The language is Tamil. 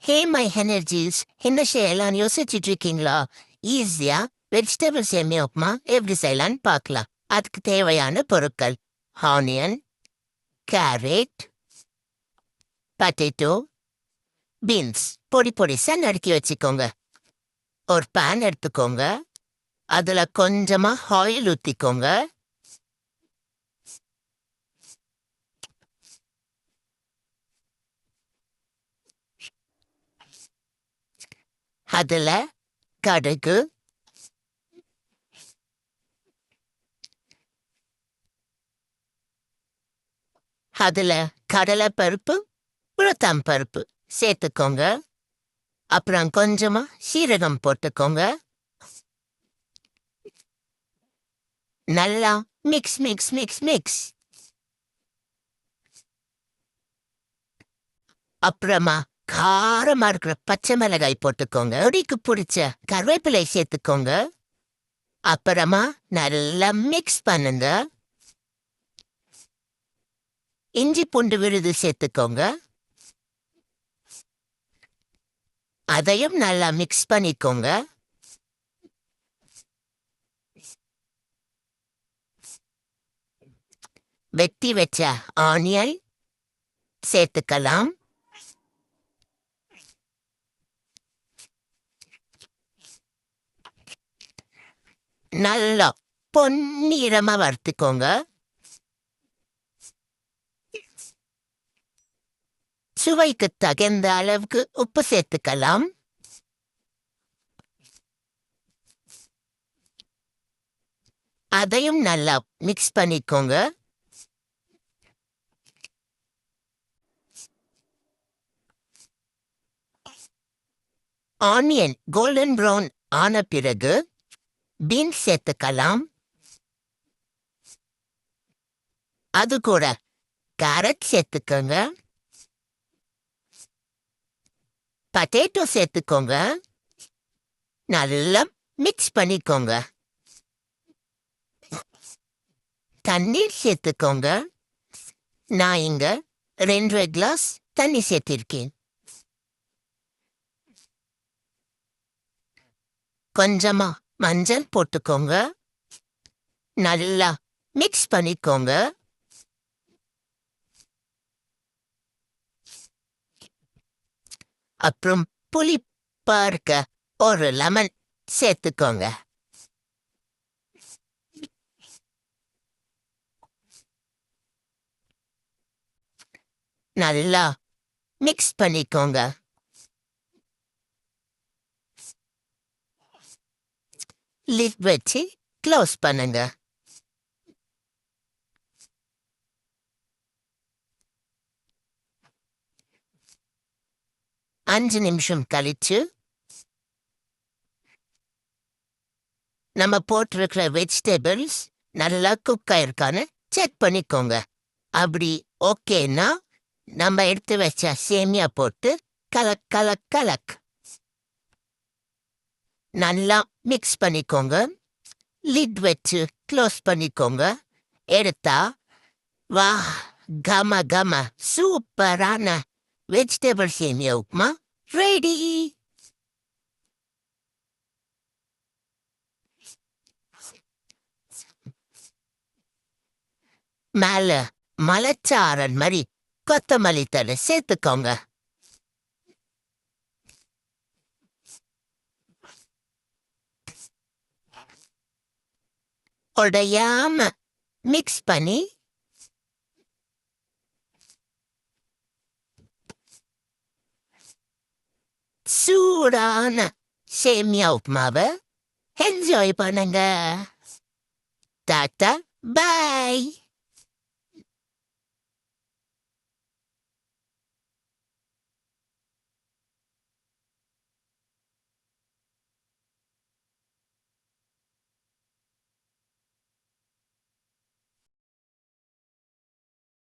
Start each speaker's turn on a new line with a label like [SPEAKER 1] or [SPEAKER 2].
[SPEAKER 1] ஹே மை எனர்ஜீஸ், என்ன செய்யலாம்னு யோசிச்சுட்டு இருக்கீங்களா? ஈஸியா வெஜிடபிள் சேமியா உப்புமா எப்படி செய்யலான்னு பார்க்கலாம். அதுக்கு தேவையான பொருட்கள்: ஆனியன், கேரட், பட்டேட்டோ, பீன்ஸ் பொடி பொடிசா நறுக்கி வச்சுக்கோங்க. ஒரு பேன் எடுத்துக்கோங்க. அதுல கொஞ்சமா ஆயில் ஊத்திக்கோங்க. அதுல கடுகு, அதுல கடலைப்பருப்பு, உளுத்தம் பருப்பு சேர்த்துக்கோங்க. அப்புறம் கொஞ்சமா சீரகம் போட்டுக்கோங்க. நல்லா மிக்ஸ் மிக்ஸ் மிக்ஸ் மிக்ஸ். அப்புறமா காரமா இருக்கிற பச்சை மிளகாய் போட்டுக்கோங்க. ஒடிக்கு பிடிச்ச கருவேப்பிலை சேர்த்துக்கோங்க. அப்புறமா நல்லா மிக்ஸ் பண்ணுங்க. இஞ்சி பூண்டு விழுது சேர்த்துக்கோங்க. அதையும் நல்லா மிக்ஸ் பண்ணிக்கோங்க. வெட்டி வச்ச ஆனியன் சேர்த்துக்கலாம். நல்லா பொன்னிறமா வறுத்துக்கோங்க. சுவைக்கு தகுந்த அளவுக்கு உப்பு சேர்த்துக்கலாம். அதையும் நல்லா மிக்ஸ் பண்ணிக்கோங்க. ஆனியன் கோல்டன் ப்ரௌன் ஆன பிறகு பீன்ஸ் சேர்த்துக்கலாம். அது கூட கேரட் சேர்த்துக்கோங்க. பட்டேட்டோ சேர்த்துக்கோங்க. நல்லா மிக்ஸ் பண்ணிக்கோங்க. தண்ணீர் சேர்த்துக்கோங்க. நான் இங்க 2 கிளாஸ் தண்ணி சேர்த்திருக்கேன். கொஞ்சமா மஞ்சள் போட்டுக்கோங்க. நல்லா மிக்ஸ் பண்ணிக்கோங்க. அப்புறம் புளிப்பா இருக்க ஒரு லெமன் சேர்த்துக்கோங்க. நல்லா மிக்ஸ் பண்ணிக்கோங்க. லிட் வச்சு க்ளோஸ் பண்ணுங்க. அஞ்சு நிமிஷம் கழிச்சு நம்ம போட்டிருக்கிற வெஜிடபிள்ஸ் நல்லா குக் ஆயிருக்கான்னு செக் பண்ணிக்கோங்க. அப்படி ஓகேன்னா நம்ம எடுத்து வச்ச சேமியா போட்டு கலக் கலக் கலக் நல்லா மிக்ஸ் பண்ணிக்கோங்க. லிட் வச்சு க்ளோஸ் பண்ணிக்கோங்க. எடுத்தா வா, கம கம சூப்பரான வெஜிடபிள் சேமியா உப்புமா ரெடி. மேல மலைச்சாரல் மாதிரி கொத்தமல்லி தழை சேர்த்துக்கோங்க. உடையாம மிக்ஸ் பண்ணி சூடான சேமியா உப்புமாவை என்ஜாய் பண்ணுங்க. டாட்டா, பாய்.